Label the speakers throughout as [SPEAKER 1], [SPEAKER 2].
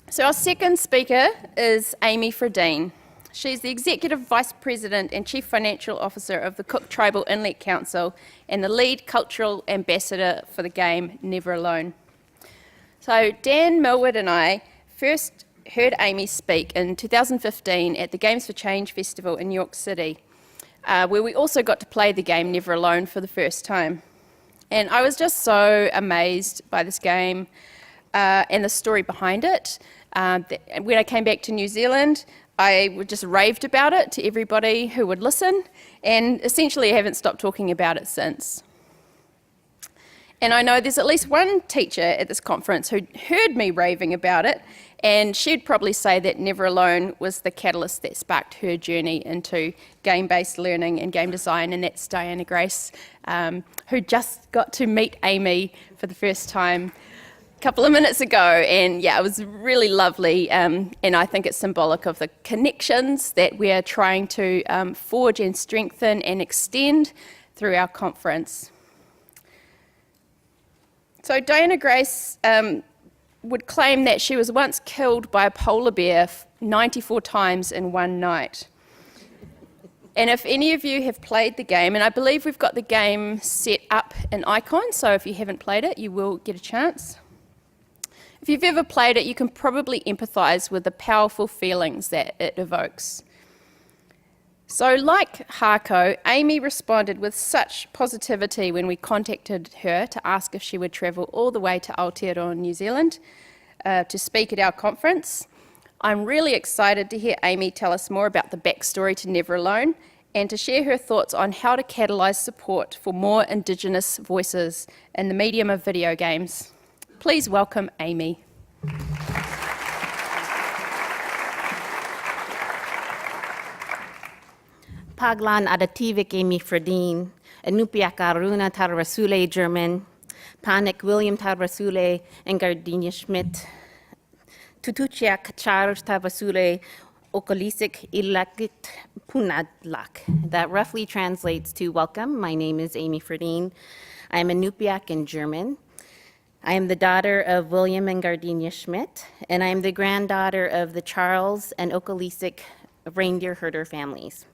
[SPEAKER 1] So our second speaker is Amy Fredeen. She's the Executive Vice President and Chief Financial Officer of the Cook Tribal Inlet Council and the lead cultural ambassador for the game Never Alone. So Dan Millward and I first heard Amy speak in 2015 at the Games for Change Festival in New York City, where we also got to play the game Never Alone for the first time. And I was just so amazed by this game and the story behind it. When I came back to New Zealand, I just raved about it to everybody who would listen, and essentially I haven't stopped talking about it since. And I know there's at least one teacher at this conference who heard me raving about it, and she'd probably say that Never Alone was the catalyst that sparked her journey into game-based learning and game design, and that's Diana Grace, who just got to meet Amy for the first time a couple of minutes ago, and yeah, it was really lovely, and I think it's symbolic of the connections that we're trying to forge and strengthen and extend through our conference. So Diana Grace would claim that she was once killed by a polar bear 94 times in one night. And if any of you have played the game, and I believe we've got the game set up in Icon, so if you haven't played it, you will get a chance. If you've ever played it, you can probably empathise with the powerful feelings that it evokes. So like Hako, Amy responded with such positivity when we contacted her to ask if she would travel all the way to Aotearoa, New Zealand, to speak at our conference. I'm really excited to hear Amy tell us more about the backstory to Never Alone and to share her thoughts on how to catalyse support for more Indigenous voices in the medium of video games. Please welcome Amy.
[SPEAKER 2] Paglan adativik Amy Fredeen, Anupiak Aruna Tarasule German, Panik William Tarasule and Gardenia Schmidt, Tutuchiak Charles Tarasule, Okolisik Ilakit Punadlak. That roughly translates to welcome. My name is Amy Fredeen. I am Anupiak in German. I am the daughter of William and Gardenia Schmidt, and I am the granddaughter of the Charles and Okolisik reindeer herder families.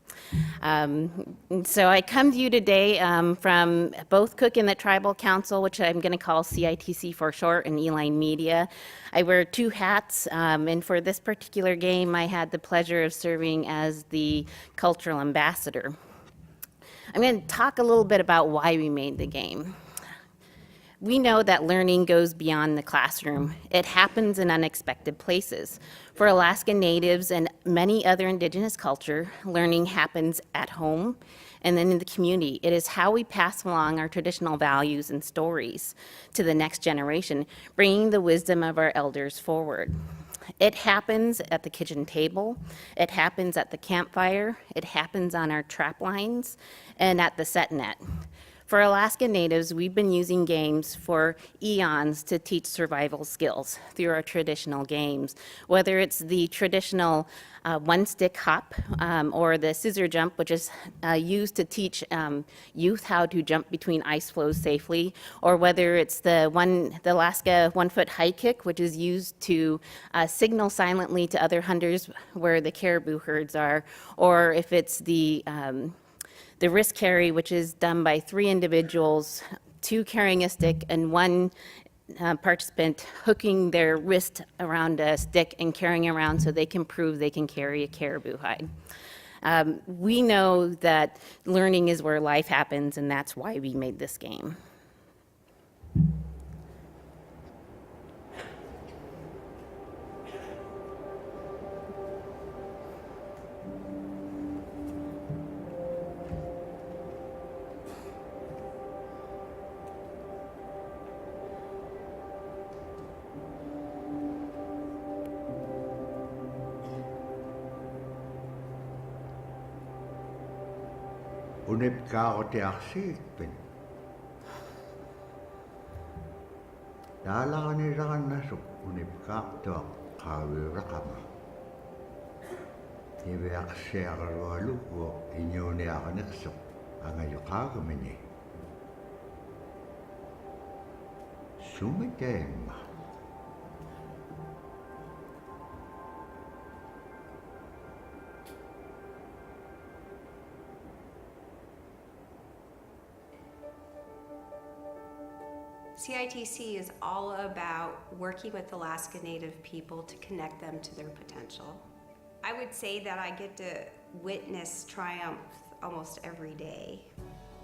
[SPEAKER 2] So I come to you today from both Cook and the Tribal Council, which I'm going to call CITC for short, and Eline Media. I wear two hats, and for this particular game, I had the pleasure of serving as the cultural ambassador. I'm going to talk a little bit about why we made the game. We know that learning goes beyond the classroom. It happens in unexpected places. For Alaska Natives and many other Indigenous culture, learning happens at home and then in the community. It is how we pass along our traditional values and stories to the next generation, bringing the wisdom of our elders forward. It happens at the kitchen table, it happens at the campfire, it happens on our trap lines, and at the set net. For Alaska Natives, we've been using games for eons to teach survival skills through our traditional games, whether it's the traditional one-stick hop or the scissor jump, which is used to teach youth how to jump between ice flows safely, or whether it's the Alaska one-foot high kick, which is used to signal silently to other hunters where the caribou herds are, or if it's the wrist carry, which is done by 3 individuals, 2 carrying a stick and 1 participant hooking their wrist around a stick and carrying around so they can prove they can carry a caribou hide. We know that learning is where life happens, and that's why we made this game.
[SPEAKER 3] Unipka o te arsipin. Dala ni rakan nasuk unipka to kawi rakama. Ibe akse akalu o inyone akaneksuk angayukaga mini. Sumitema.
[SPEAKER 4] CITC is all about working with Alaska Native people to connect them to their potential. I would say that I get to witness triumph almost every day.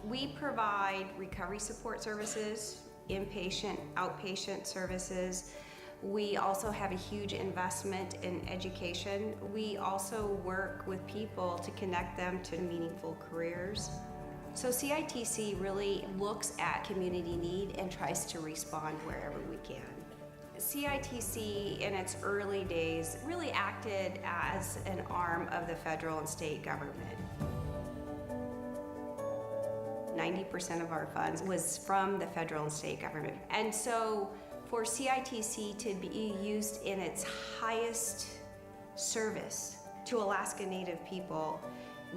[SPEAKER 4] We provide recovery support services, inpatient, outpatient services. We also have a huge investment in education. We also work with people to connect them to meaningful careers. So CITC really looks at community need and tries to respond wherever we can. CITC in its early days really acted as an arm of the federal and state government. 90% of our funds was from the federal and state government. And so for CITC to be used in its highest service to Alaska Native people,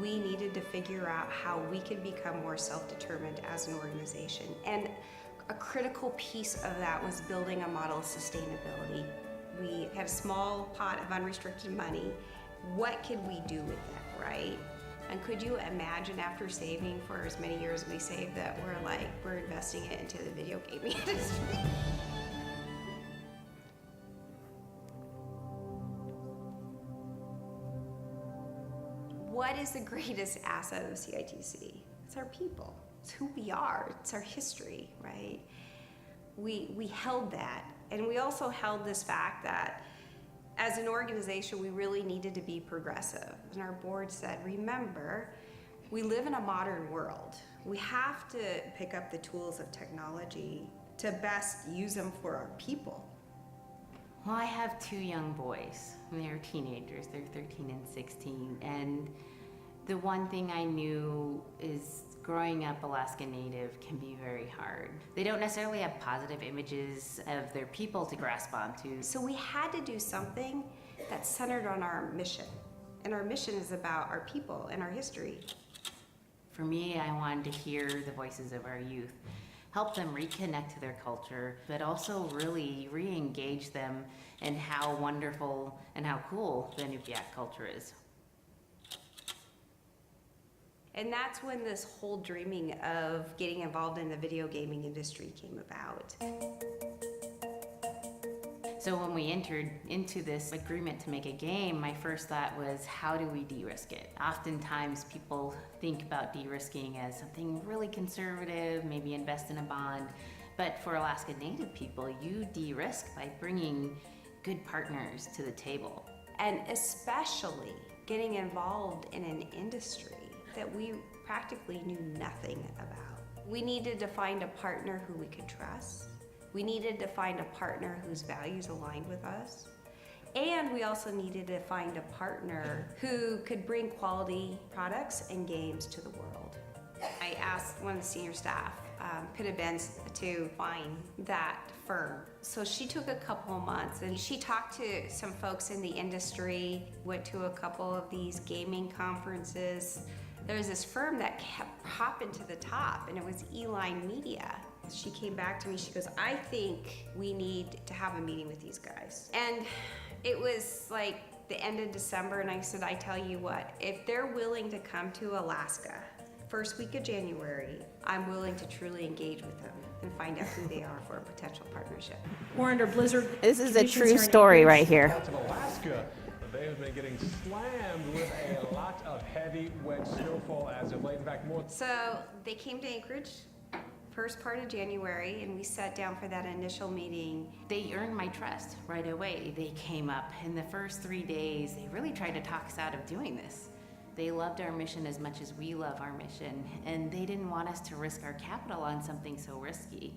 [SPEAKER 4] we needed to figure out how we could become more self-determined as an organization. And a critical piece of that was building a model of sustainability. We had a small pot of unrestricted money. What could we do with that, right? And could you imagine after saving for as many years as we saved that we're investing it into the video gaming industry? What is the greatest asset of CITC? It's our people. It's who we are. It's our history, right? We held that. And we also held this fact that as an organization, we really needed to be progressive. And our board said, remember, we live in a modern world. We have to pick up the tools of technology to best use them for our people.
[SPEAKER 2] Well, I have two young boys. They're teenagers. They're 13 and 16. And the one thing I knew is growing up Alaska Native can be very hard. They don't necessarily have positive images of their people to grasp onto.
[SPEAKER 4] So we had to do something that's centered on our mission. And our mission is about our people and our history.
[SPEAKER 2] For me, I wanted to hear the voices of our youth, help them reconnect to their culture, but also really re-engage them in how wonderful and how cool the Nupiaq culture is.
[SPEAKER 4] And that's when this whole dreaming of getting involved in the video gaming industry came about.
[SPEAKER 2] So when we entered into this agreement to make a game, my first thought was, how do we de-risk it? Oftentimes people think about de-risking as something really conservative, maybe invest in a bond. But for Alaska Native people, you de-risk by bringing good partners to the table.
[SPEAKER 4] And especially getting involved in an industry that we practically knew nothing about. We needed to find a partner who we could trust. We needed to find a partner whose values aligned with us. And we also needed to find a partner who could bring quality products and games to the world. I asked one of the senior staff, could have been to find that firm. So she took a couple of months and she talked to some folks in the industry, went to a couple of these gaming conferences. There was this firm that kept popping to the top, and it was Eline Media. She came back to me, she goes, I think we need to have a meeting with these guys. And it was like the end of December, and I said, I tell you what, if they're willing to come to Alaska, first week of January, I'm willing to truly engage with them and find out who they are for a potential partnership.
[SPEAKER 5] We're under blizzard.
[SPEAKER 2] This is a
[SPEAKER 5] conditions
[SPEAKER 2] true
[SPEAKER 5] here in
[SPEAKER 2] story
[SPEAKER 5] Anchorage.
[SPEAKER 2] right here.
[SPEAKER 6] Parts of Alaska, they have been getting slammed with a lot of heavy, wet snowfall as of late. In fact, more.
[SPEAKER 4] So they came to Anchorage first part of January, and we sat down for that initial meeting.
[SPEAKER 2] They earned my trust right away. They came up in the first 3 days. They really tried to talk us out of doing this. They loved our mission as much as we love our mission, and they didn't want us to risk our capital on something so risky.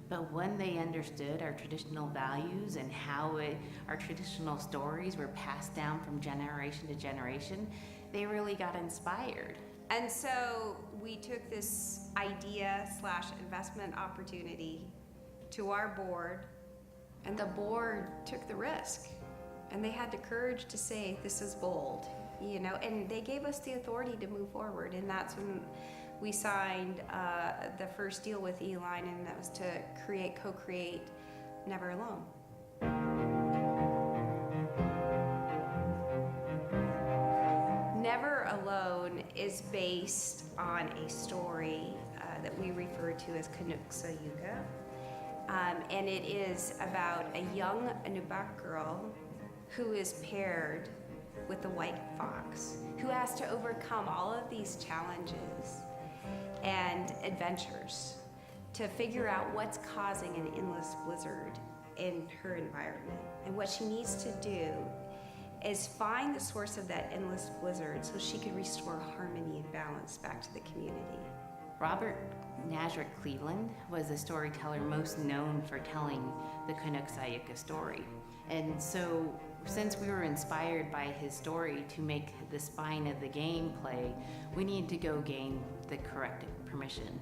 [SPEAKER 2] But when they understood our traditional values and how our traditional stories were passed down from generation to generation, they really got inspired.
[SPEAKER 4] And so we took this idea/investment opportunity to our board, and the board took the risk. And they had the courage to say, this is bold, you know, and they gave us the authority to move forward. And that's when we signed the first deal with Eline, and that was to co-create Never Alone. Never Alone is based on a story that we refer to as Canucks Yuga. And it is about a young Anuak girl who is paired with a white fox, who has to overcome all of these challenges and adventures to figure out what's causing an endless blizzard in her environment. And what she needs to do is find the source of that endless blizzard so she can restore harmony and balance back to the community.
[SPEAKER 2] Robert Nazarick Cleveland was the storyteller most known for telling the Canuck-Sayuka story. And so, since we were inspired by his story to make the spine of the gameplay, we needed to go gain the correct permission.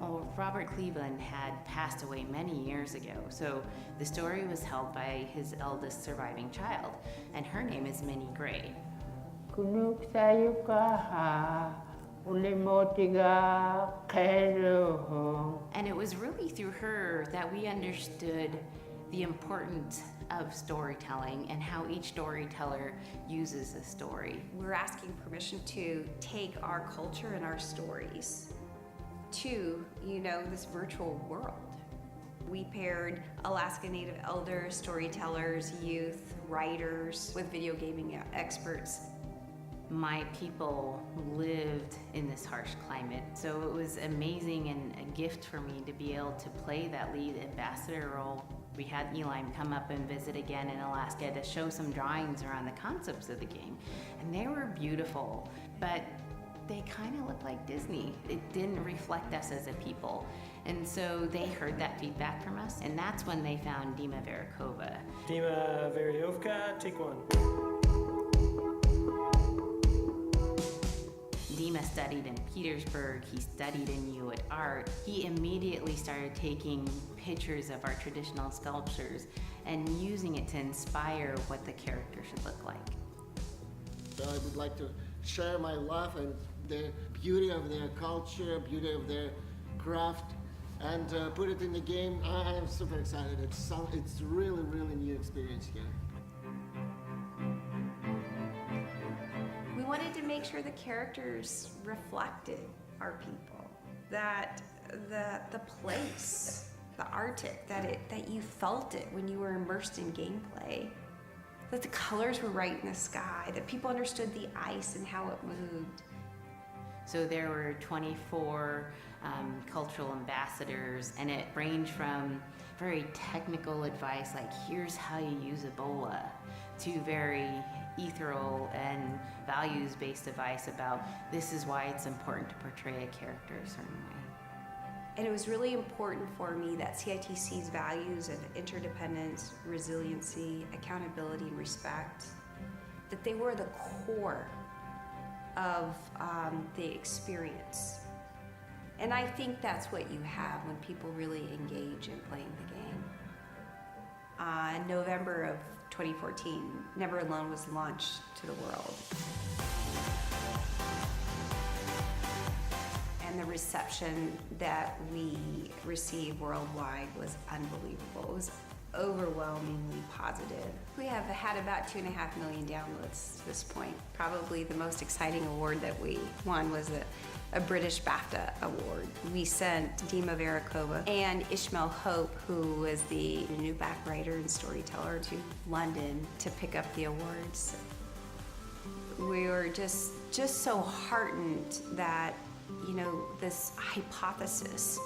[SPEAKER 2] Well, Robert Cleveland had passed away many years ago, so the story was held by his eldest surviving child, and her name is Minnie Gray. And it was really through her that we understood the importance of storytelling and how each storyteller uses a story.
[SPEAKER 4] We're asking permission to take our culture and our stories to, this virtual world. We paired Alaska Native elders, storytellers, youth, writers with video gaming experts.
[SPEAKER 2] My people lived in this harsh climate, so it was amazing and a gift for me to be able to play that lead ambassador role. We had Eline come up and visit again in Alaska to show some drawings around the concepts of the game, and they were beautiful, but they kind of looked like Disney. It didn't reflect us as a people. And so they heard that feedback from us, and that's when they found Dima Verikova.
[SPEAKER 5] Dima Veriovka, take one.
[SPEAKER 2] Dima studied in Petersburg, he studied in UAT Art. He immediately started taking pictures of our traditional sculptures and using it to inspire what the character should look like.
[SPEAKER 7] So I would like to share my love and the beauty of their culture, beauty of their craft, and put it in the game. I am super excited. It's really, really new experience here.
[SPEAKER 4] We wanted to make sure the characters reflected our people, that the place, the Arctic, that you felt it when you were immersed in gameplay, that the colors were right in the sky, that people understood the ice and how it moved.
[SPEAKER 2] So there were 24 cultural ambassadors, and it ranged from very technical advice, like here's how you use Ebola, to very ethereal and values-based advice about this is why it's important to portray a character a certain way.
[SPEAKER 4] And it was really important for me that CITC's values of interdependence, resiliency, accountability, and respect, that they were the core of the experience. And I think that's what you have when people really engage in playing the game. In November of 2014, Never Alone was launched to the world. And the reception that we received worldwide was unbelievable. It was overwhelmingly positive. We have had about 2.5 million downloads to this point. Probably the most exciting award that we won was a British BAFTA award. We sent Dima Verikova and Ishmael Hope, who was the Nubian writer and storyteller, to London to pick up the awards. We were just so heartened that, this hypothesis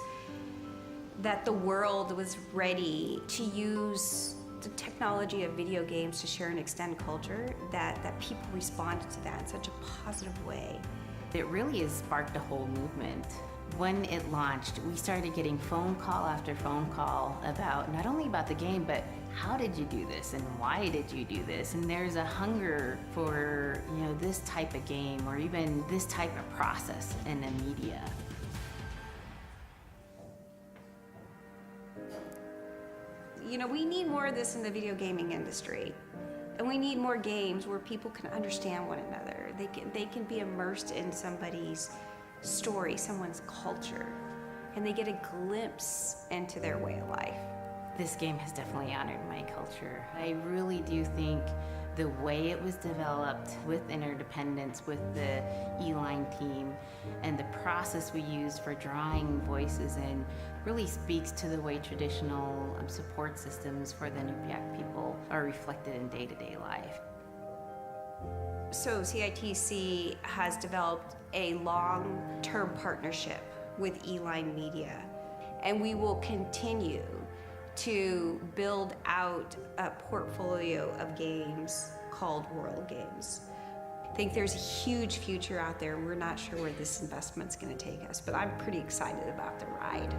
[SPEAKER 4] that the world was ready to use the technology of video games to share and extend culture, that people responded to that in such a positive way.
[SPEAKER 2] It really has sparked a whole movement. When it launched, we started getting phone call after phone call about not only about the game, but how did you do this and why did you do this? And there's a hunger for, this type of game or even this type of process in the media.
[SPEAKER 4] We need more of this in the video gaming industry. And we need more games where people can understand one another. They can be immersed in somebody's story, someone's culture, and they get a glimpse into their way of life.
[SPEAKER 2] This game has definitely honored my culture. I really do think the way it was developed with Interdependence, with the Eline team, and the process we used for drawing voices in really speaks to the way traditional support systems for the Nupiaq people are reflected in day-to-day life.
[SPEAKER 4] So CITC has developed a long-term partnership with Eline Media, and we will continue to build out a portfolio of games called World Games. I think there's a huge future out there, and we're not sure where this investment's going to take us, but I'm pretty excited about the ride.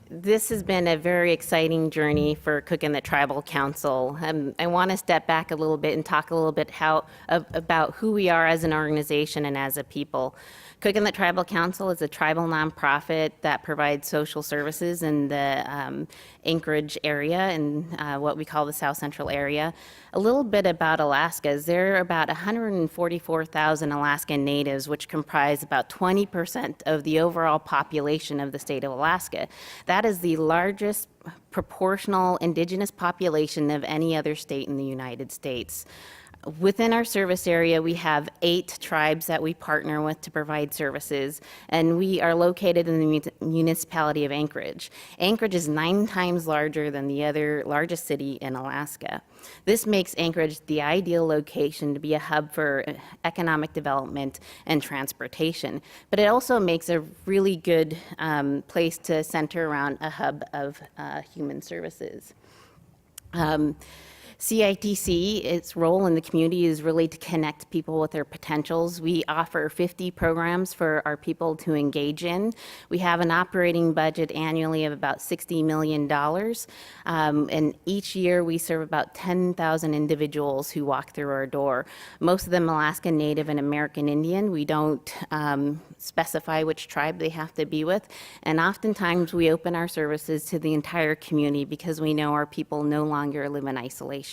[SPEAKER 2] This has been a very exciting journey for Cook Inlet Tribal Council. I want to step back a little bit and talk a little bit about who we are as an organization and as a people. Cook Inlet Tribal Council is a tribal nonprofit that provides social services in the Anchorage area and what we call the South Central area. A little bit about Alaska is there are about 144,000 Alaskan natives, which comprise about 20% of the overall population of the state of Alaska. That is the largest proportional indigenous population of any other state in the United States. Within our service area, we have 8 tribes that we partner with to provide services, and we are located in the municipality of Anchorage. Anchorage is 9 times larger than the other largest city in Alaska. This makes Anchorage the ideal location to be a hub for economic development and transportation, but it also makes a really good place to center around a hub of human services. CITC, its role in the community is really to connect people with their potentials. We offer 50 programs for our people to engage in. We have an operating budget annually of about $60 million. And each year we serve about 10,000 individuals who walk through our door. Most of them Alaskan Native and American Indian. We don't specify which tribe they have to be with. And oftentimes we open our services to the entire community because we know our people no longer live in isolation.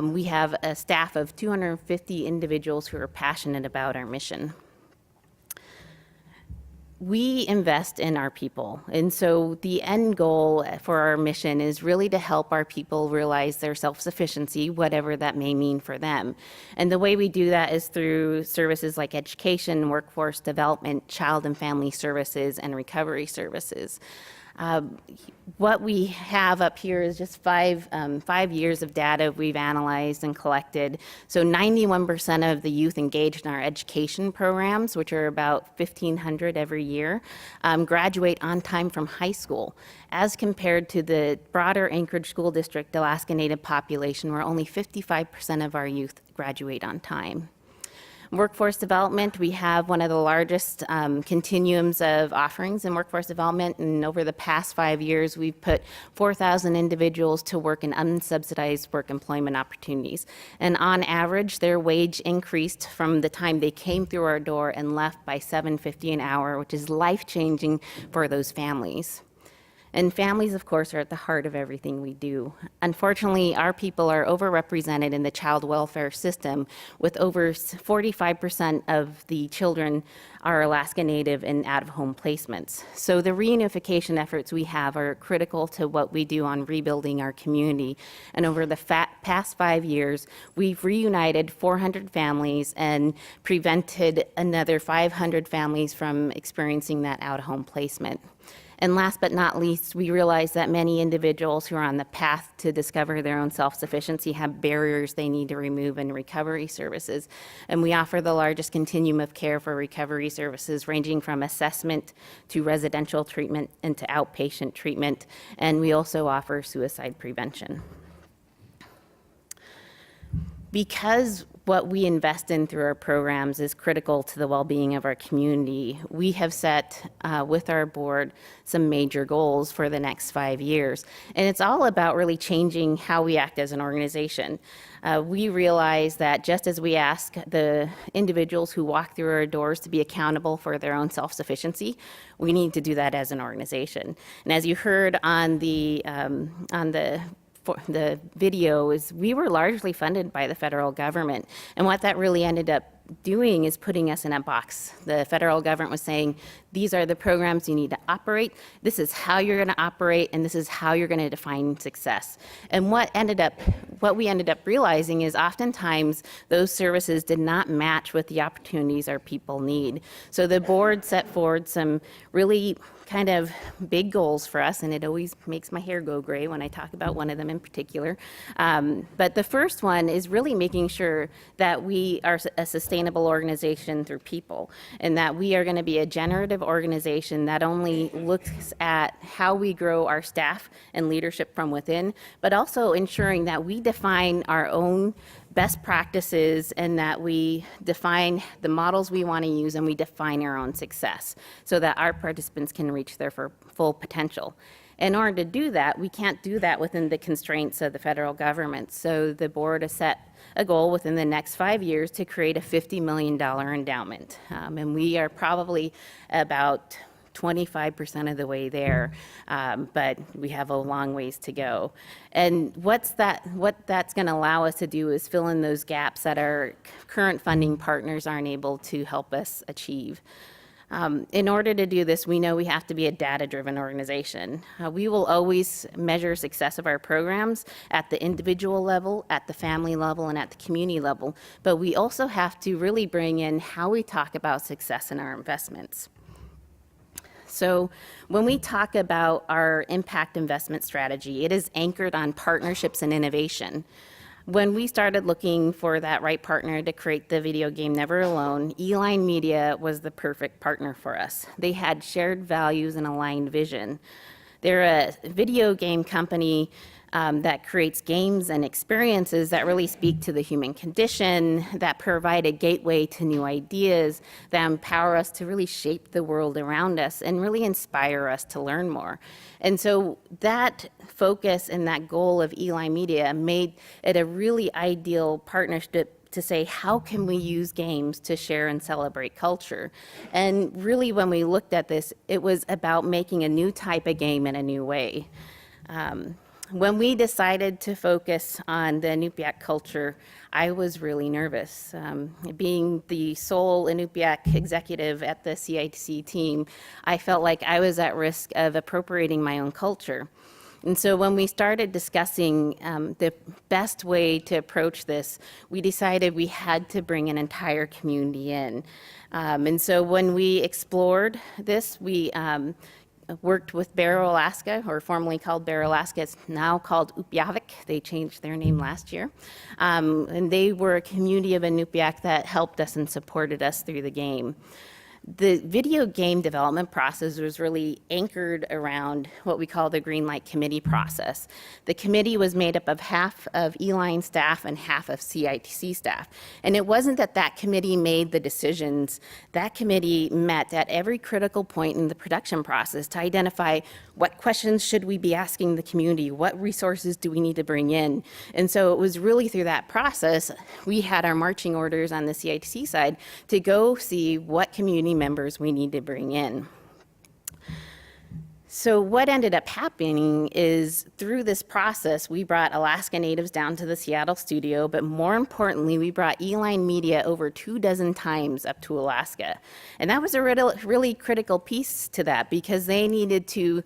[SPEAKER 2] We have a staff of 250 individuals who are passionate about our mission. We invest in our people, and so the end goal for our mission is really to help our people realize their self-sufficiency, whatever that may mean for them. And the way we do that is through services like education, workforce development, child and family services, and recovery services. What we have up here is just 5 years of data we've analyzed and collected. So 91% of the youth engaged in our education programs, which are about 1,500 every year, graduate on time from high school, as compared to the broader Anchorage School District Alaska Native population, where only 55% of our youth graduate on time. Workforce development, we have one of the largest continuums of offerings in workforce development, and over the past 5 years, we've put 4,000 individuals to work in unsubsidized work employment opportunities. And on average, their wage increased from the time they came through our door and left by $7.50 an hour, which is life-changing for those families. And families, of course, are at the heart of everything we do. Unfortunately, our people are overrepresented in the child welfare system, with over 45% of the children are Alaska Native and out-of-home placements. So the reunification efforts we have are critical to what we do on rebuilding our community. And over the past 5 years, we've reunited 400 families and prevented another 500 families from experiencing that out-of-home placement. And last but not least, we realize that many individuals who are on the path to discover their own self-sufficiency have barriers they need to remove in recovery services. And we offer the largest continuum of care for recovery services, ranging from assessment to residential treatment and to outpatient treatment. And we also offer suicide prevention. Because what we invest in through our programs is critical to the well-being of our community. We have set with our board some major goals for the next 5 years, and it's all about really changing how we act as an organization. We realize that just as we ask the individuals who walk through our doors to be accountable for their own self-sufficiency, we need to do that as an organization. And as you heard on the video, is we were largely funded by the federal government. And what that really ended up doing is putting us in a box. The federal government was saying, these are the programs you need to operate, this is how you're going to operate, and this is how you're going to define success. And what we ended up realizing is oftentimes those services did not match with the opportunities our people need. So the board set forward some really kind of big goals for us, and it always makes my hair go gray when I talk about one of them in particular. But the first one is really making sure that we are a sustainable organization through people, and that we are going to be a generative organization that only looks at how we grow our staff and leadership from within, but also ensuring that we define our own best practices and that we define the models we want to use and we define our own success so that our participants can reach their full potential. In order to do that, we can't do that within the constraints of the federal government. So the board has set a goal within the next 5 years to create a $50 million endowment. And we are probably about 25% of the way there, but we have a long ways to go. And what that's going to allow us to do is fill in those gaps that our current funding partners aren't able to help us achieve. In order to do this, we know we have to be a data-driven organization. We will always measure success of our programs at the individual level, at the family level, and at the community level, but we also have to really bring in how we talk about success in our investments. So when we talk about our impact investment strategy, it is anchored on partnerships and innovation. When we started looking for that right partner to create the video game Never Alone, Eline Media was the perfect partner for us. They had shared values and aligned vision. They're a video game company that creates games and experiences that really speak to the human condition, that provide a gateway to new ideas, that empower us to really shape the world around us and really inspire us to learn more. And so that focus and that goal of Eline Media made it a really ideal partnership to say, how can we use games to share and celebrate culture? And really, when we looked at this, it was about making a new type of game in a new way. When we decided to focus on the Inupiaq culture, I was really nervous. Being the sole Inupiaq executive at the CITC team, I felt like I was at risk of appropriating my own culture. And so when we started discussing the best way to approach this, we decided we had to bring an entire community in. And so when we explored this, we worked with Barrow, Alaska, or formerly called Barrow, Alaska. It's now called Upyavik. They changed their name last year. And they were a community of Inupiaq that helped us and supported us through the game. The video game development process was really anchored around what we call the Green Light Committee process. The committee was made up of half of Eline staff and half of CITC staff. And it wasn't that that committee made the decisions. That committee met at every critical point in the production process to identify what questions should we be asking the community, what resources do we need to bring in. And so it was really through that process, we had our marching orders on the CITC side to go see what community members we need to bring in. So what ended up happening is through this process, we brought Alaska Natives down to the Seattle studio, but more importantly, we brought Eline Media over 24 times up to Alaska. And that was a really critical piece to that because they needed to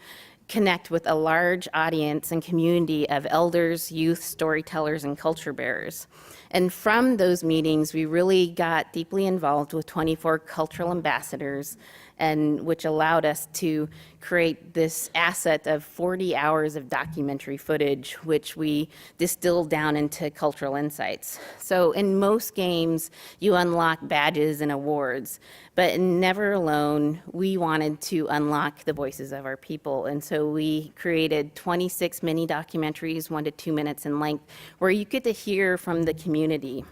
[SPEAKER 2] connect with a large audience and community of elders, youth, storytellers, and culture bearers. And from those meetings, we really got deeply involved with 24 cultural ambassadors, and which allowed us to create this asset of 40 hours of documentary footage, which we distilled down into cultural insights. So in most games, you unlock badges and awards, but in Never Alone, we wanted to unlock the voices of our people. And so we created 26 mini documentaries, 1 to 2 minutes in length, where you get to hear from the community.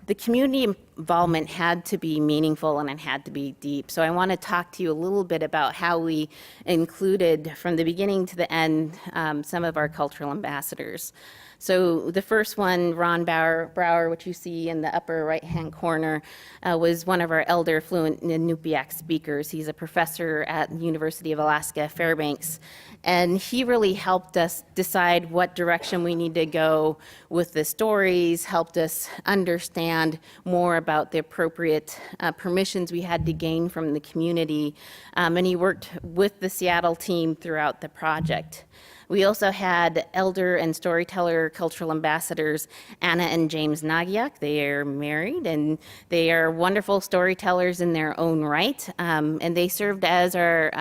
[SPEAKER 2] The community involvement had to be meaningful and it had to be deep. So I want to talk to you a little bit about how we included, from the beginning to the end, some of our cultural ambassadors. So the first one, Ron Brower, which you see in the upper right-hand corner, was one of our elder fluent Inupiaq speakers. He's a professor at the University of Alaska, Fairbanks. And he really helped us decide what direction we need to go with the stories, helped us understand more about the appropriate permissions we had to gain from the community. And he worked with the Seattle team throughout the project. We also had elder and storyteller cultural ambassadors, Anna and James Nagiak. They are married and they are wonderful storytellers in their own right. And they served as our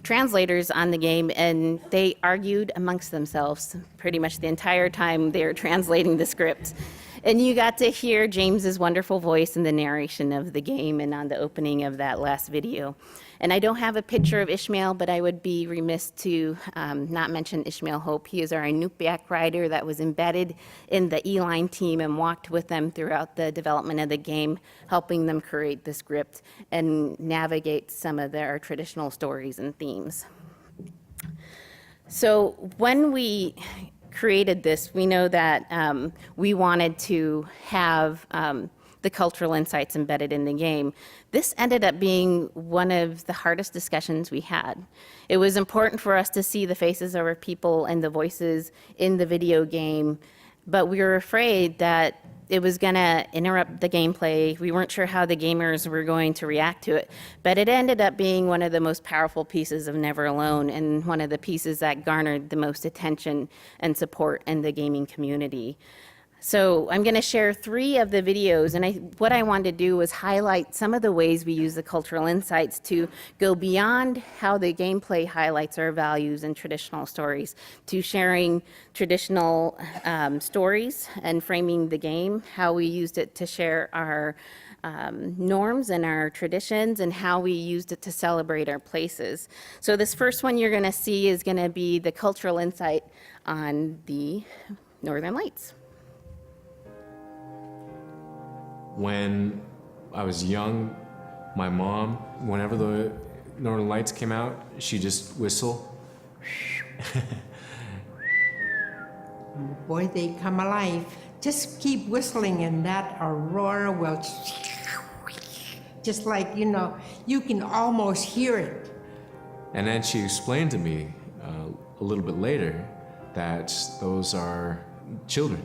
[SPEAKER 2] translators on the game, and they argued amongst themselves pretty much the entire time they were translating the script. And you got to hear James's wonderful voice in the narration of the game and on the opening of that last video. And I don't have a picture of Ishmael, but I would be remiss to not mention Ishmael Hope. He is our Inupiaq writer that was embedded in the Eline team and walked with them throughout the development of the game, helping them create the script and navigate some of their traditional stories and themes. So when we created this, we know that we wanted to have the cultural insights embedded in the game. This ended up being one of the hardest discussions we had. It was important for us to see the faces of our people and the voices in the video game, but we were afraid that it was going to interrupt the gameplay. We weren't sure how the gamers were going to react to it, but it ended up being one of the most powerful pieces of Never Alone and one of the pieces that garnered the most attention and support in the gaming community. So I'm going to share 3 of the videos, and what I wanted to do was highlight some of the ways we use the cultural insights to go beyond how the gameplay highlights our values and traditional stories, to sharing traditional stories and framing the game, how we used it to share our norms and our traditions, and how we used it to celebrate our places. So this first one you're going to see is going to be the cultural insight on the Northern Lights.
[SPEAKER 8] When I was young, my mom, whenever the Northern Lights came out, she'd just whistle.
[SPEAKER 9] Boy, they come alive. Just keep whistling and that aurora will, just like, you know, you can almost hear it.
[SPEAKER 8] And then she explained to me a little bit later that those are children,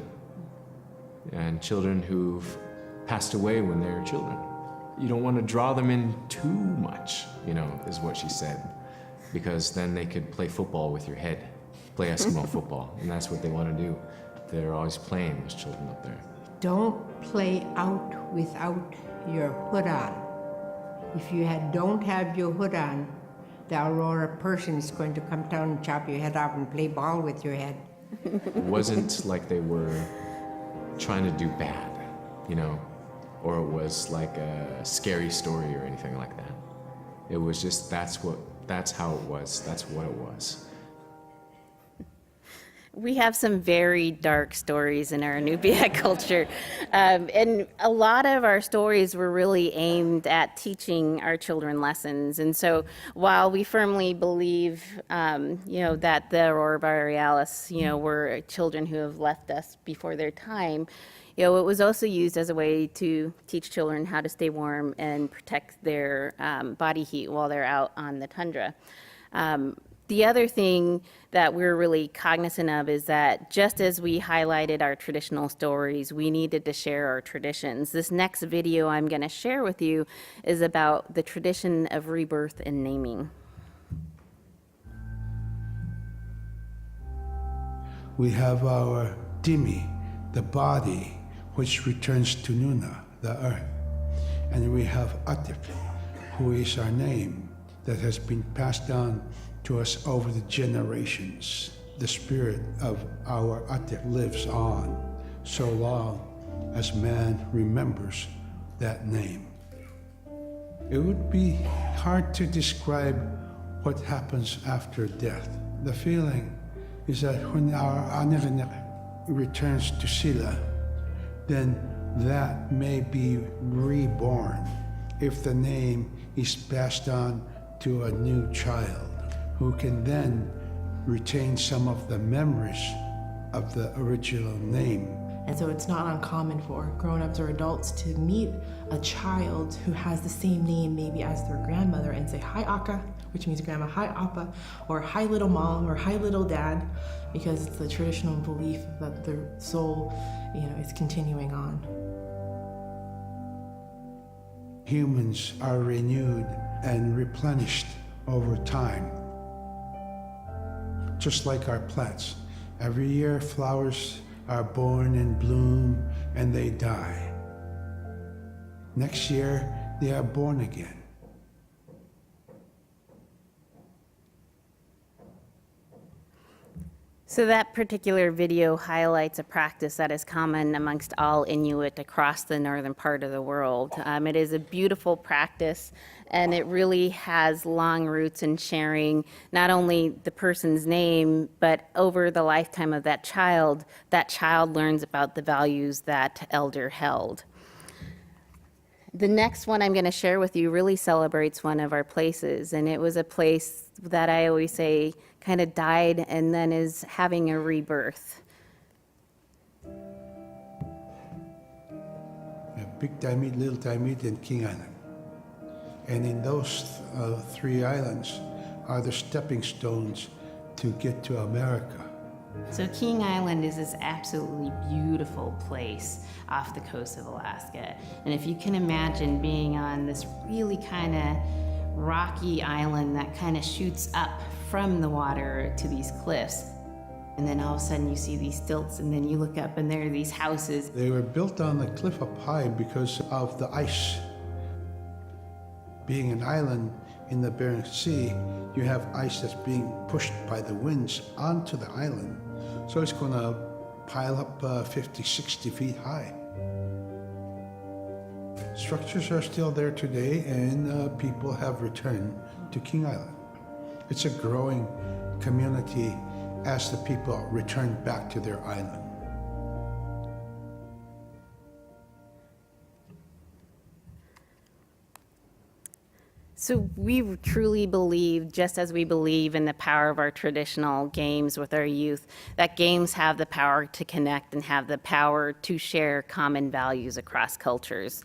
[SPEAKER 8] and children who've passed away when they were children. You don't want to draw them in too much, you know, is what she said, because then they could play football with your head, play Eskimo football, and that's what they want to do. They're always playing, those children up there.
[SPEAKER 9] Don't play out without your hood on. If you don't have your hood on, the aurora person is going to come down and chop your head off and play ball with your head.
[SPEAKER 8] It wasn't like they were trying to do bad, you know, or it was like a scary story or anything like that. It was just, that's how it was, that's what it was.
[SPEAKER 2] We have some very dark stories in our Inupiaq culture. And a lot of our stories were really aimed at teaching our children lessons. And so while we firmly believe, that the Aurora Borealis, were children who have left us before their time, it was also used as a way to teach children how to stay warm and protect their body heat while they're out on the tundra. The other thing that we're really cognizant of is that just as we highlighted our traditional stories, we needed to share our traditions. This next video I'm going to share with you is about the tradition of rebirth and naming.
[SPEAKER 10] We have our Dimi, the body, which returns to Nuna, the earth. And we have Atik, who is our name that has been passed down to us over the generations. The spirit of our Atik lives on so long as man remembers that name. It would be hard to describe what happens after death. The feeling is that when our Anirenek returns to Sila, then that may be reborn if the name is passed on to a new child who can then retain some of the memories of the original name.
[SPEAKER 11] And so it's not uncommon for grown-ups or adults to meet a child who has the same name maybe as their grandmother and say, "Hi Aka," which means grandma, "Hi Appa," or "Hi little mom," or "Hi little dad," because it's the traditional belief that the soul, is continuing on.
[SPEAKER 10] Humans are renewed and replenished over time, just like our plants. Every year, flowers are born and bloom and they die. Next year, they are born again.
[SPEAKER 2] So that particular video highlights a practice that is common amongst all Inuit across the northern part of the world. It is a beautiful practice, and it really has long roots in sharing not only the person's name, but over the lifetime of that child learns about the values that elder held. The next one I'm going to share with you really celebrates one of our places, and it was a place that I always say kind of died and then is having a rebirth.
[SPEAKER 10] Big Diamond, Little Diamond, and King Island. And in those three islands are the stepping stones to get to America.
[SPEAKER 2] So King Island is this absolutely beautiful place off the coast of Alaska. And if you can imagine being on this really kind of rocky island that kind of shoots up from the water to these cliffs, and then all of a sudden you see these stilts, and then you look up and there are these houses.
[SPEAKER 10] They were built on the cliff up high because of the ice. Being an island in the Bering Sea, you have ice that's being pushed by the winds onto the island. So it's going to pile up 50, 60 feet high. Structures are still there today, and people have returned to King Island. It's a growing community as the people return back to their island.
[SPEAKER 2] So we truly believe, just as we believe in the power of our traditional games with our youth, that games have the power to connect and have the power to share common values across cultures.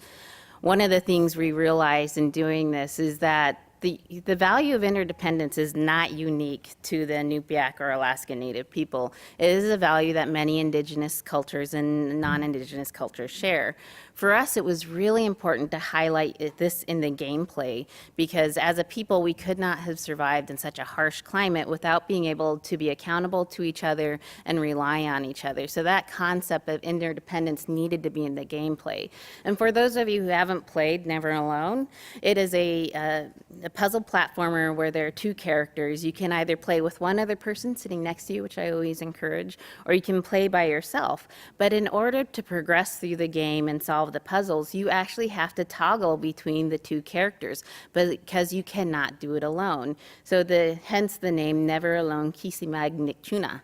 [SPEAKER 2] One of the things we realized in doing this is that the value of interdependence is not unique to the Inupiaq or Alaska Native people. It is a value that many Indigenous cultures and non-Indigenous cultures share. For us, it was really important to highlight this in the gameplay, because as a people, we could not have survived in such a harsh climate without being able to be accountable to each other and rely on each other. So that concept of interdependence needed to be in the gameplay. And for those of you who haven't played Never Alone, it is a puzzle platformer where there are two characters. You can either play with one other person sitting next to you, which I always encourage, or you can play by yourself. But in order to progress through the game and solve the puzzles, you actually have to toggle between the two characters, because you cannot do it alone. So hence the name Never Alone Kisima Ingitchuna.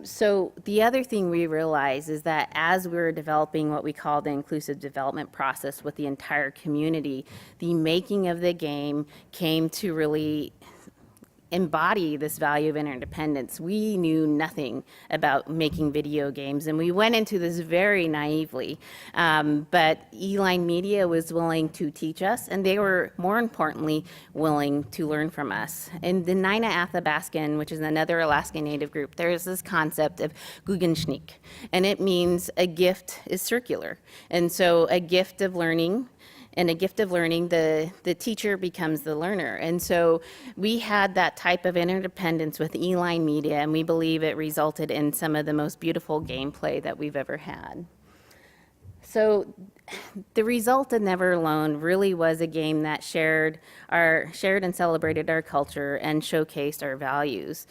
[SPEAKER 2] So the other thing we realized is that as we were developing what we call the inclusive development process with the entire community, the making of the game came to really embody this value of interdependence. We knew nothing about making video games, and we went into this very naively. But Eline Media was willing to teach us, and they were, more importantly, willing to learn from us. In the Naina Athabaskan, which is another Alaska Native group, there is this concept of Guggenschnick, and it means a gift is circular. And so a gift of learning, and a gift of learning, the teacher becomes the learner. And so we had that type of interdependence with Eline Media, and we believe it resulted in some of the most beautiful gameplay that we've ever had. So The result of Never Alone really was a game that shared and celebrated our culture and showcased our values.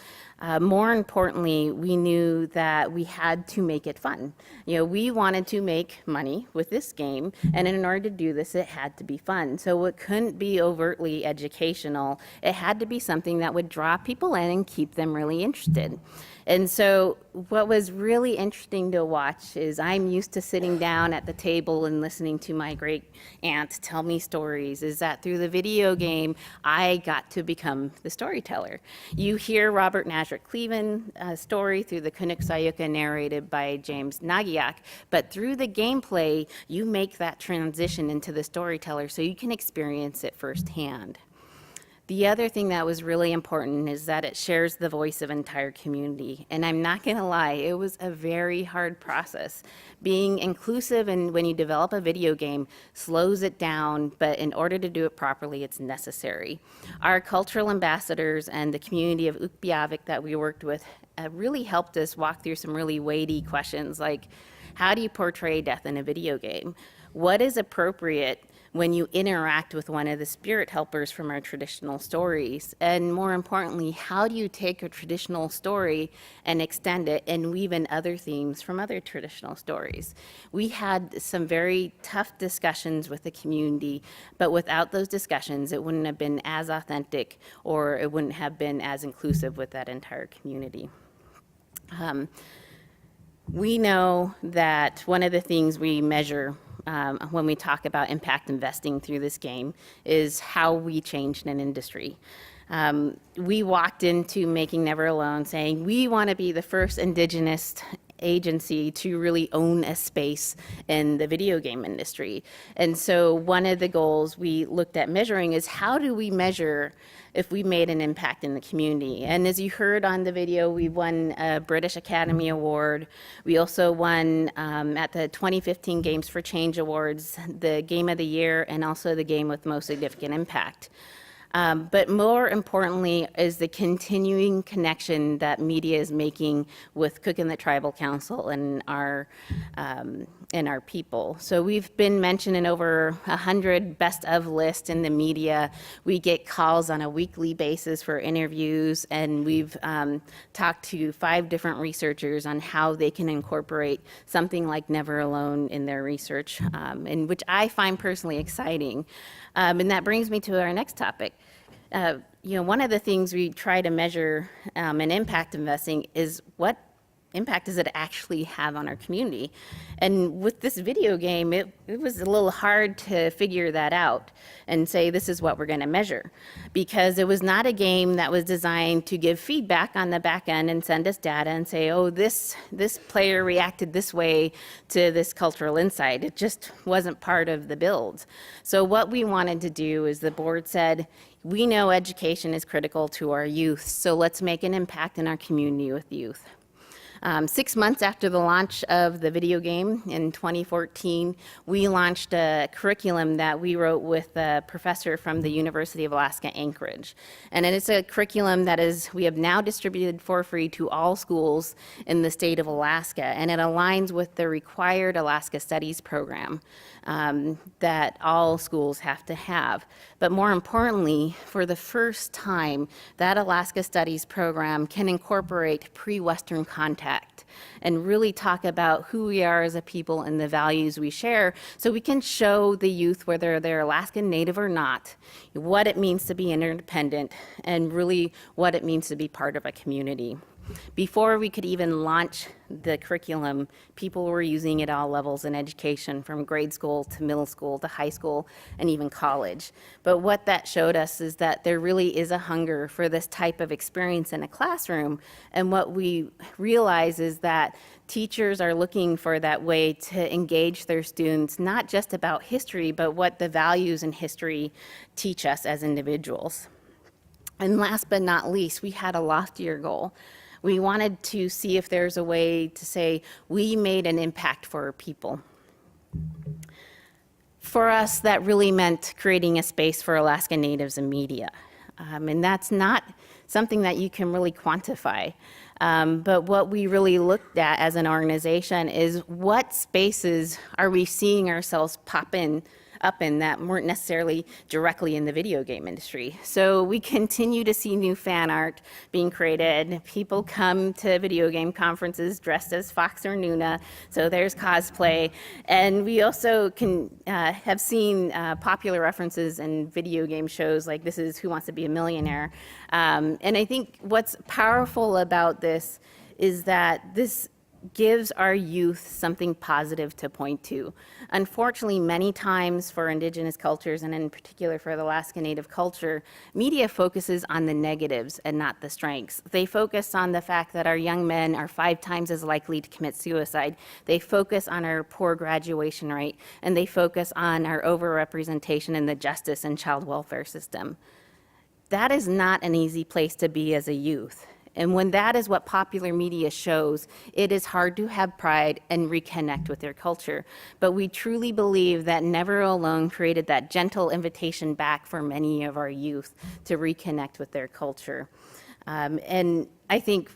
[SPEAKER 2] More importantly, we knew that we had to make it fun. We wanted to make money with this game, and in order to do this, it had to be fun. So it couldn't be overtly educational. It had to be something that would draw people in and keep them really interested. And so what was really interesting to watch is I'm used to sitting down at the table and listening to my great aunt tell me stories, is that through the video game, I got to become the storyteller. You hear Robert Nasrick-Cleven's story through the Kunuksayuka narrated by James Nagiak, but through the gameplay, you make that transition into the storyteller so you can experience it firsthand. The other thing that was really important is that it shares the voice of an entire community. And I'm not going to lie, it was a very hard process. Being inclusive and when you develop a video game slows it down, but in order to do it properly, it's necessary. Our cultural ambassadors and the community of Ukpiavik that we worked with really helped us walk through some really weighty questions like, how do you portray death in a video game? What is appropriate when you interact with one of the spirit helpers from our traditional stories? And more importantly, how do you take a traditional story and extend it and weave in other themes from other traditional stories? We had some very tough discussions with the community, but without those discussions, it wouldn't have been as authentic or it wouldn't have been as inclusive with that entire community. We know that one of the things we measure when we talk about impact investing through this game is how we changed an industry. We walked into Making Never Alone saying we want to be the first Indigenous agency to really own a space in the video game industry. And so one of the goals we looked at measuring is how do we measure if we made an impact in the community? And as you heard on the video, we won a British Academy Award. We also won at the 2015 Games for Change Awards, the Game of the Year and also the Game with Most Significant Impact. But more importantly is the continuing connection that media is making with Cook and the Tribal Council and our people. So we've been mentioned in over 100 best of lists in the media. We get calls on a weekly basis for interviews, and we've talked to 5 different researchers on how they can incorporate something like Never Alone in their research, and which I find personally exciting. And that brings me to our next topic. One of the things we try to measure in impact investing is what impact does it actually have on our community? And with this video game, it was a little hard to figure that out and say this is what we're going to measure, because it was not a game that was designed to give feedback on the back end and send us data and say, oh, this player reacted this way to this cultural insight. It just wasn't part of the build. So what we wanted to do is the board said, we know education is critical to our youth, so let's make an impact in our community with youth. 6 months after the launch of the video game in 2014, we launched a curriculum that we wrote with a professor from the University of Alaska Anchorage. And it is a curriculum that we have now distributed for free to all schools in the state of Alaska, and it aligns with the required Alaska Studies program that all schools have to have. But more importantly, for the first time, that Alaska Studies program can incorporate pre-Western contact and really talk about who we are as a people and the values we share, so we can show the youth, whether they're Alaskan Native or not, what it means to be interdependent and really what it means to be part of a community. Before we could even launch the curriculum, people were using it at all levels in education, from grade school to middle school to high school and even college. But what that showed us is that there really is a hunger for this type of experience in a classroom. And what we realize is that teachers are looking for that way to engage their students, not just about history, but what the values in history teach us as individuals. And last but not least, we had a loftier goal. We wanted to see if there's a way to say we made an impact for our people. For us, that really meant creating a space for Alaska Natives in media. And that's not something that you can really quantify. But what we really looked at as an organization is what spaces are we seeing ourselves pop up in that weren't necessarily directly in the video game industry. So we continue to see new fan art being created. People come to video game conferences dressed as Fox or Nuna, so there's cosplay. And we also have seen popular references in video game shows like This Is Who Wants to Be a Millionaire. And I think what's powerful about this is that this gives our youth something positive to point to. Unfortunately, many times for Indigenous cultures, and in particular for the Alaska Native culture, media focuses on the negatives and not the strengths. They focus on the fact that our young men are 5 times as likely to commit suicide. They focus on our poor graduation rate, and they focus on our overrepresentation in the justice and child welfare system. That is not an easy place to be as a youth. And when that is what popular media shows, it is hard to have pride and reconnect with their culture. But we truly believe that Never Alone created that gentle invitation back for many of our youth to reconnect with their culture. And I think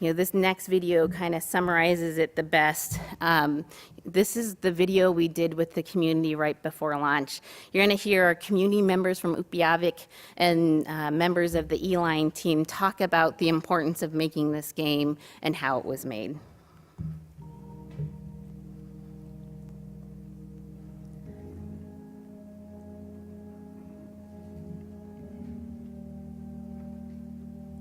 [SPEAKER 2] this next video kind of summarizes it the best. This is the video we did with the community right before launch. You're going to hear our community members from Upiavik and members of the Eline team talk about the importance of making this game and how it was made.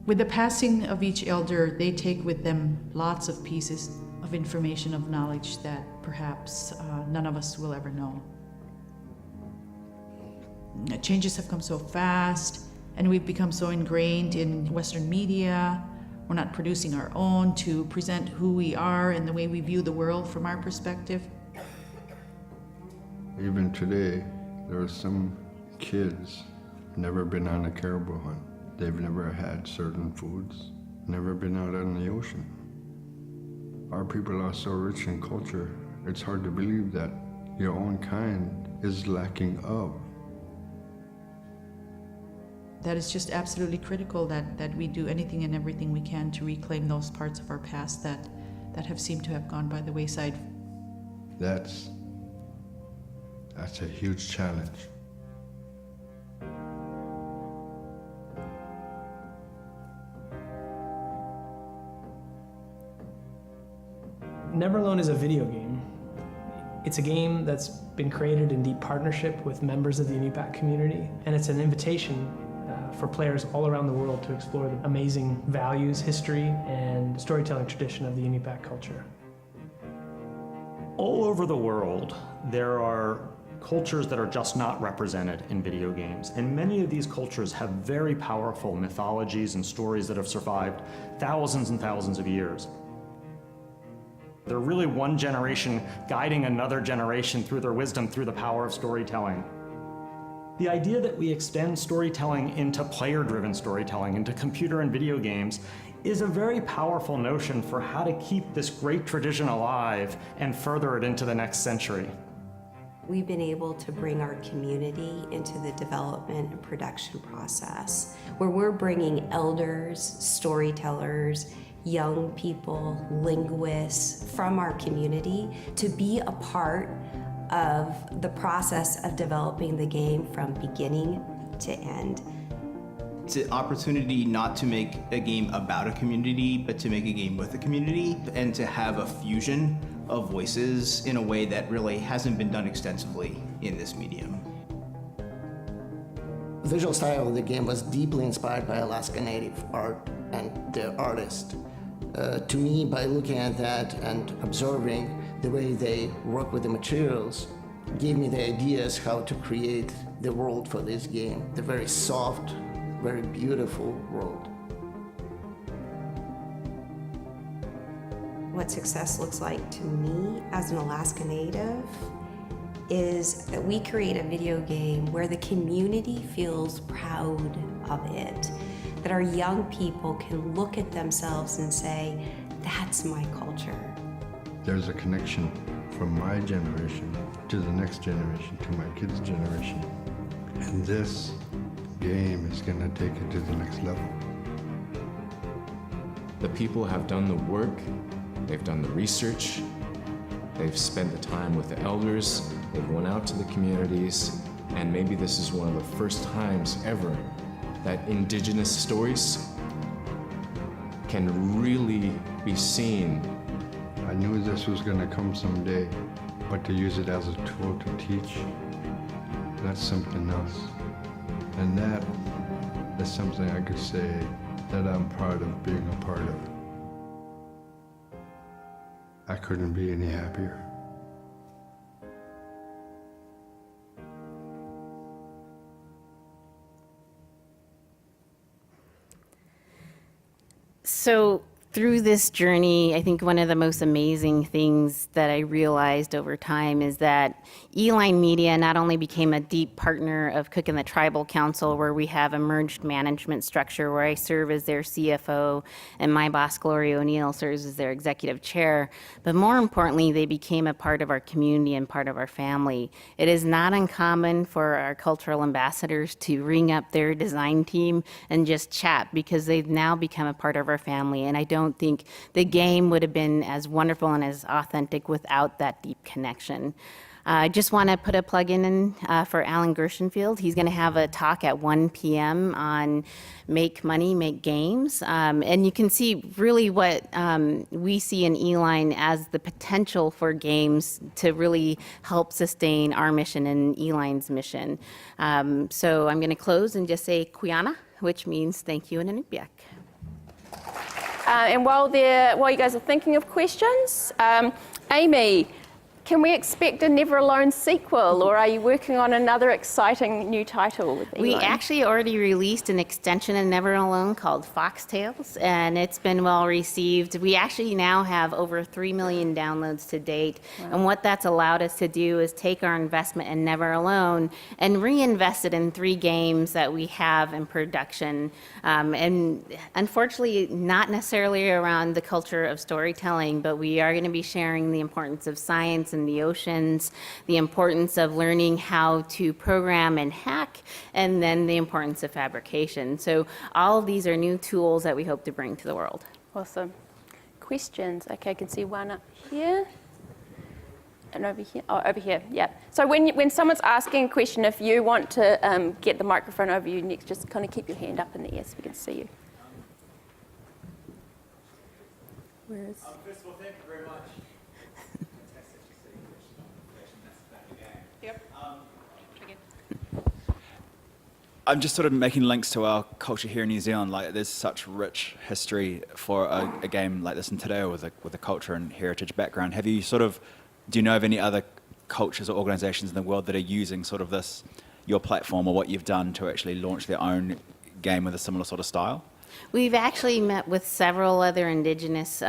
[SPEAKER 12] With the passing of each elder, they take with them lots of pieces of information, of knowledge that perhaps none of us will ever know. Changes have come so fast, and we've become so ingrained in Western media. We're not producing our own to present who we are and the way we view the world from our perspective.
[SPEAKER 3] Even today, there are some kids never been on a caribou hunt. They've never had certain foods, never been out on the ocean. Our people are so rich in culture, it's hard to believe that your own kind is lacking of.
[SPEAKER 12] That is just absolutely critical that we do anything and everything we can to reclaim those parts of our past that have seemed to have gone by the wayside.
[SPEAKER 3] That's a huge challenge.
[SPEAKER 5] Never Alone is a video game. It's a game that's been created in deep partnership with members of the Inupiaq community, and it's an invitation for players all around the world to explore the amazing values, history, and storytelling tradition of the Inupiaq culture.
[SPEAKER 13] All over the world, there are cultures that are just not represented in video games, and many of these cultures have very powerful mythologies and stories that have survived thousands and thousands of years. They're really one generation guiding another generation through their wisdom, through the power of storytelling. The idea that we extend storytelling into player-driven storytelling, into computer and video games, is a very powerful notion for how to keep this great tradition alive and further it into the next century.
[SPEAKER 4] We've been able to bring our community into the development and production process, where we're bringing elders, storytellers, young people, linguists from our community to be a part of the process of developing the game from beginning to end.
[SPEAKER 14] It's an opportunity not to make a game about a community, but to make a game with a community, and to have a fusion of voices in a way that really hasn't been done extensively in this medium.
[SPEAKER 7] The visual style of the game was deeply inspired by Alaska Native art and their artists. To me, by looking at that and observing the way they work with the materials, gave me the ideas how to create the world for this game, the very soft, very beautiful world.
[SPEAKER 4] What success looks like to me as an Alaska Native is that we create a video game where the community feels proud of it, that our young people can look at themselves and say, that's my culture.
[SPEAKER 3] There's a connection from my generation to the next generation, to my kids' generation. And this game is going to take it to the next level.
[SPEAKER 8] The people have done the work, they've done the research, they've spent the time with the elders, they've went out to the communities, and maybe this is one of the first times ever that Indigenous stories can really be seen.
[SPEAKER 3] I knew this was going to come someday, but to use it as a tool to teach, that's something else. And that is something I could say that I'm proud of being a part of. I couldn't be any happier.
[SPEAKER 2] So through this journey, I think one of the most amazing things that I realized over time is that Eline Media not only became a deep partner of Cook and the Tribal Council, where we have a merged management structure where I serve as their CFO and my boss, Gloria O'Neill, serves as their executive chair, but more importantly, they became a part of our community and part of our family. It is not uncommon for our cultural ambassadors to ring up their design team and just chat because they've now become a part of our family, and I don't think the game would have been as wonderful and as authentic without that deep connection. I just want to put a plug in for Alan Gershenfield. He's going to have a talk at 1 p.m. on Make Money, Make Games. And you can see really what we see in Eline as the potential for games to really help sustain our mission and Eline's mission. So I'm going to close and just say Kuyana, which means thank you in Inupiaq.
[SPEAKER 1] And while you guys are thinking of questions, Amy, can we expect a Never Alone sequel, or are you working on another exciting new title with Eline?
[SPEAKER 2] We actually already released an extension of Never Alone called Foxtails, and it's been well received. We actually now have over 3 million downloads to date, and what that's allowed us to do is take our investment in Never Alone and reinvest it in 3 games that we have in production. And unfortunately, not necessarily around the culture of storytelling, but we are going to be sharing the importance of science in the oceans, the importance of learning how to program and hack, and then the importance of fabrication. So all of these are new tools that we hope to bring to the world.
[SPEAKER 1] Awesome. Questions? Okay, I can see one up here. And over here. Oh, over here, yeah. So when someone's asking a question, if you want to get the microphone over you next, just kind of keep your hand up in the air so we can see you. Where is...
[SPEAKER 15] First of all, thank you very much. I'm just sort of making links to our culture here in New Zealand. Like, there's such rich history for a game like this in today with a culture and heritage background. Have you do you know of any other cultures or organisations in the world that are using sort of this, your platform or what you've done to actually launch their own game with a similar sort of style?
[SPEAKER 2] We've actually met with several other Indigenous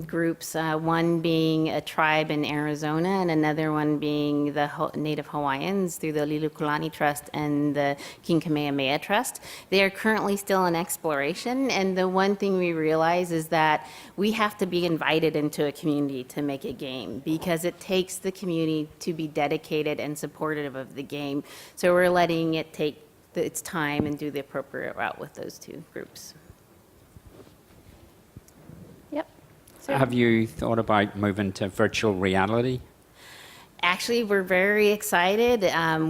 [SPEAKER 2] groups, one being a tribe in Arizona and another one being the Native Hawaiians through the Lilukulani Trust and the King Kamehameha Trust. They are currently still in exploration, and the one thing we realize is that we have to be invited into a community to make a game because it takes the community to be dedicated and supportive of the game. So we're letting it take its time and do the appropriate route with those 2 groups.
[SPEAKER 1] Yep. So
[SPEAKER 16] have you thought about moving to virtual reality?
[SPEAKER 2] Actually, we're very excited.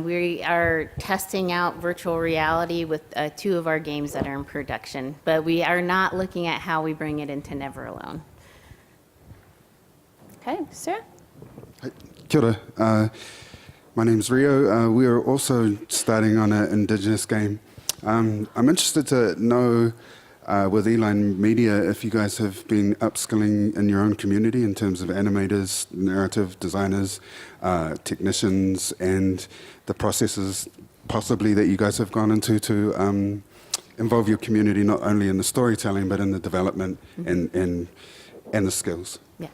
[SPEAKER 2] We are testing out virtual reality with 2 of our games that are in production, but we are not looking at how we bring it into Never Alone.
[SPEAKER 1] Okay, sir.
[SPEAKER 17] Hi, kia ora. My name's Rio. We are also starting on an Indigenous game. I'm interested to know with Eline Media if you guys have been upskilling in your own community in terms of animators, narrative designers, technicians, and the processes possibly that you guys have gone into to involve your community not only in the storytelling but in the development and the skills.
[SPEAKER 2] Yeah.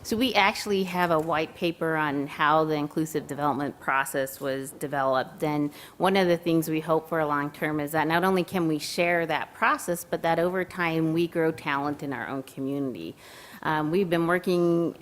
[SPEAKER 2] So we actually have a white paper on how the inclusive development process was developed. And one of the things we hope for long term is that not only can we share that process, but that over time we grow talent in our own community. We've been working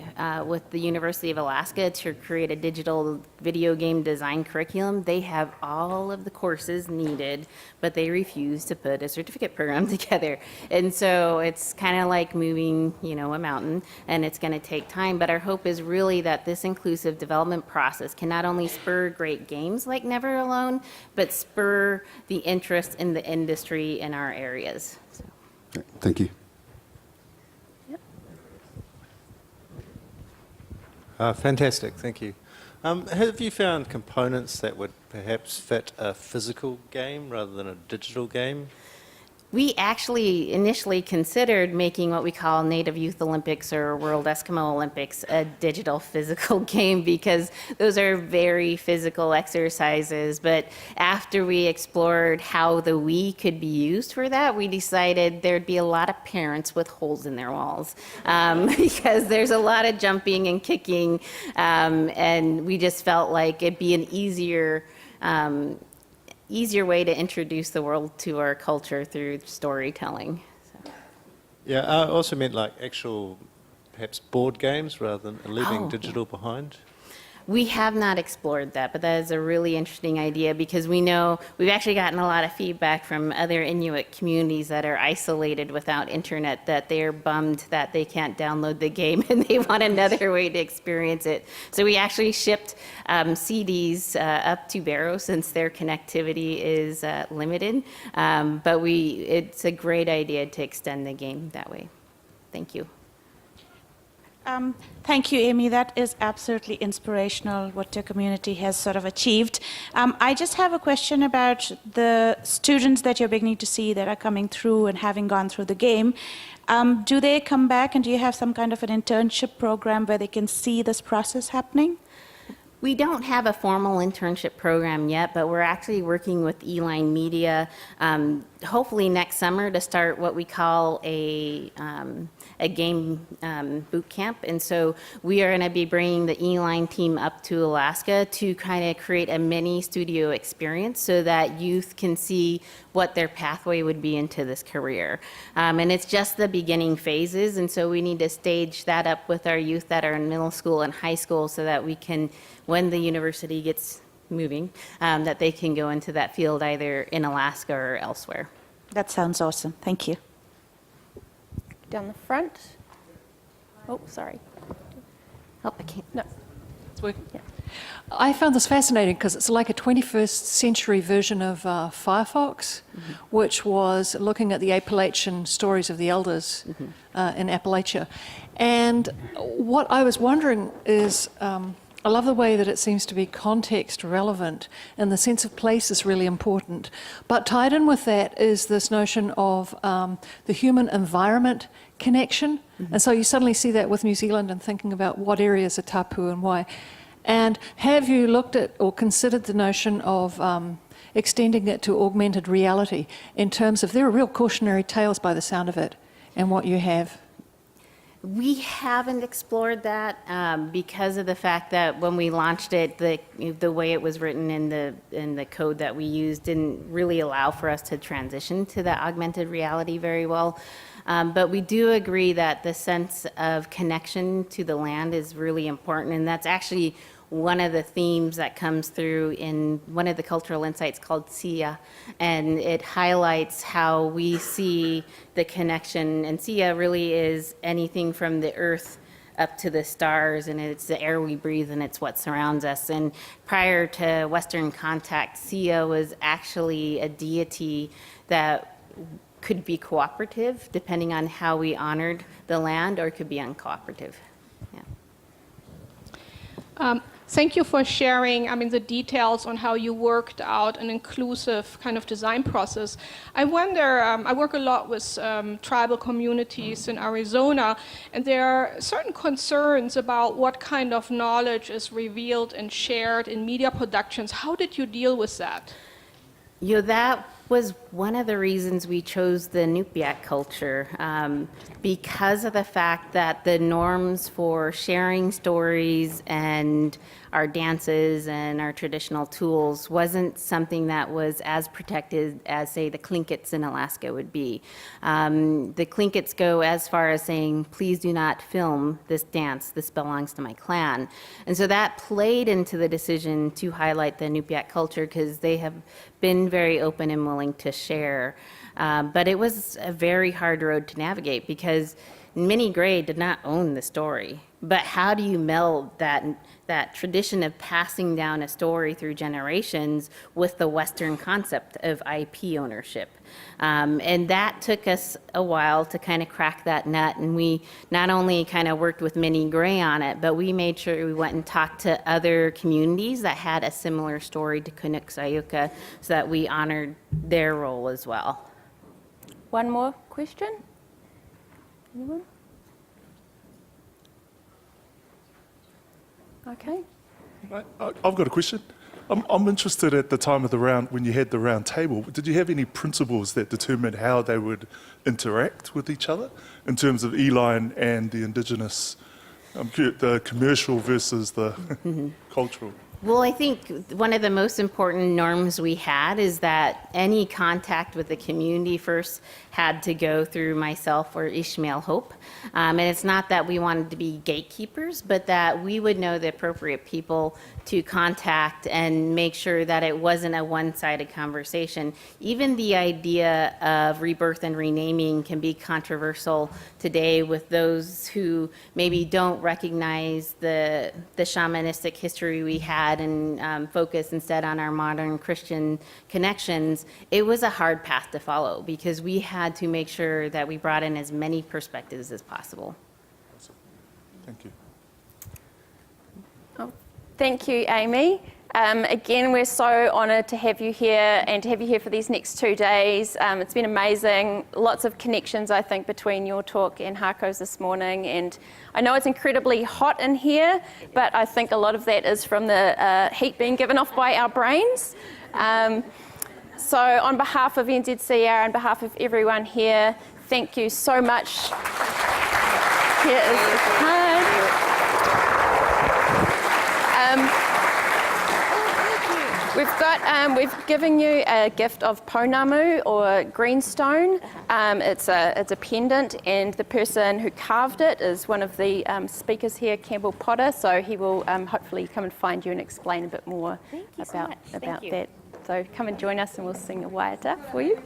[SPEAKER 2] with the University of Alaska to create a digital video game design curriculum. They have all of the courses needed, but they refuse to put a certificate program together. And so it's kind of like moving, a mountain, and it's going to take time. But our hope is really that this inclusive development process can not only spur great games like Never Alone, but spur the interest in the industry in our areas. So.
[SPEAKER 17] Thank you.
[SPEAKER 18] Fantastic, thank you. Have you found components that would perhaps fit a physical game rather than a digital game?
[SPEAKER 2] We actually initially considered making what we call Native Youth Olympics or World Eskimo Olympics a digital physical game because those are very physical exercises. But after we explored how the Wii could be used for that, we decided there'd be a lot of parents with holes in their walls because there's a lot of jumping and kicking, and we just felt like it'd be an easier way to introduce the world to our culture through storytelling. So.
[SPEAKER 18] Yeah, I also meant like actual, perhaps board games rather than leaving digital behind.
[SPEAKER 2] We have not explored that, but that is a really interesting idea because we know we've actually gotten a lot of feedback from other Inuit communities that are isolated without internet that they're bummed that they can't download the game and they want another way to experience it. So we actually shipped CDs up to Barrow since their connectivity is limited, but it's a great idea to extend the game that way. Thank you.
[SPEAKER 19] Thank you, Amy. That is absolutely inspirational, what your community has sort of achieved. I just have a question about the students that you're beginning to see that are coming through and having gone through the game. Do they come back and do you have some kind of an internship program where they can see this process happening?
[SPEAKER 2] We don't have a formal internship program yet, but we're actually working with Eline Media, hopefully next summer to start what we call a game boot camp. And so we are going to be bringing the Eline team up to Alaska to kind of create a mini studio experience so that youth can see what their pathway would be into this career. And it's just the beginning phases, and so we need to stage that up with our youth that are in middle school and high school so that we can, when the university gets moving, that they can go into that field either in Alaska or elsewhere.
[SPEAKER 19] That sounds awesome. Thank you.
[SPEAKER 1] Down the front. Oh, sorry.
[SPEAKER 2] Oh, I can't.
[SPEAKER 1] No.
[SPEAKER 20] It's working. Yeah. I found this fascinating because it's like a 21st century version of Firefox, which was looking at the Appalachian stories of the elders in Appalachia. And what I was wondering is, I love the way that it seems to be context relevant and the sense of place is really important. But tied in with that is this notion of the human environment connection. And so you suddenly see that with New Zealand and thinking about what areas are tapu and why. And have you looked at or considered the notion of extending it to augmented reality in terms of, there are real cautionary tales by the sound of it and what you have?
[SPEAKER 2] We haven't explored that because of the fact that when we launched it, the way it was written in the code that we used didn't really allow for us to transition to the augmented reality very well. But we do agree that the sense of connection to the land is really important, and that's actually one of the themes that comes through in one of the cultural insights called CIA, and it highlights how we see the connection, and CIA really is anything from the earth up to the stars, and it's the air we breathe and it's what surrounds us. And prior to Western contact, CIA was actually a deity that could be cooperative depending on how we honored the land, or it could be uncooperative. Yeah.
[SPEAKER 21] Thank you for sharing, the details on how you worked out an inclusive kind of design process. I wonder, I work a lot with tribal communities in Arizona, and there are certain concerns about what kind of knowledge is revealed and shared in media productions. How did you deal with that?
[SPEAKER 2] That was one of the reasons we chose the Nupiaq culture, because of the fact that the norms for sharing stories and our dances and our traditional tools wasn't something that was as protected as, say, the Tlinkits in Alaska would be. The Tlinkits go as far as saying, please do not film this dance, this belongs to my clan. And so that played into the decision to highlight the Nupiaq culture because they have been very open and willing to share. But it was a very hard road to navigate because Minnie Gray did not own the story. But how do you meld that tradition of passing down a story through generations with the Western concept of IP ownership? And that took us a while to kind of crack that nut. And we not only kind of worked with Minnie Gray on it, but we made sure we went and talked to other communities that had a similar story to Kunuk Sayuka so that we honored their role as well.
[SPEAKER 1] One more question? Anyone? Okay.
[SPEAKER 6] I've got a question. I'm interested at the time of the round, when you had the round table, did you have any principles that determined how they would interact with each other in terms of Eline and the Indigenous, the commercial versus the cultural?
[SPEAKER 2] Well, I think one of the most important norms we had is that any contact with the community first had to go through myself or Ishmael Hope. And it's not that we wanted to be gatekeepers, but that we would know the appropriate people to contact and make sure that it wasn't a one-sided conversation. Even the idea of rebirth and renaming can be controversial today with those who maybe don't recognize the shamanistic history we had and focus instead on our modern Christian connections. It was a hard path to follow because we had to make sure that we brought in as many perspectives as possible.
[SPEAKER 6] Thank you.
[SPEAKER 1] Oh, thank you, Amy. Again, we're so honoured to have you here and to have you here for these next 2 days. It's been amazing. Lots of connections, I think, between your talk and Hako's this morning. And I know it's incredibly hot in here, but I think a lot of that is from the heat being given off by our brains. So on behalf of NZCER, on behalf of everyone here, thank you so much. Here is the card. We've given you a gift of pounamu or greenstone. It's a pendant, and the person who carved it is one of the speakers here, Campbell Potter. So he will hopefully come and find you and explain a bit more about that. So come and join us, and we'll sing a waiata for you.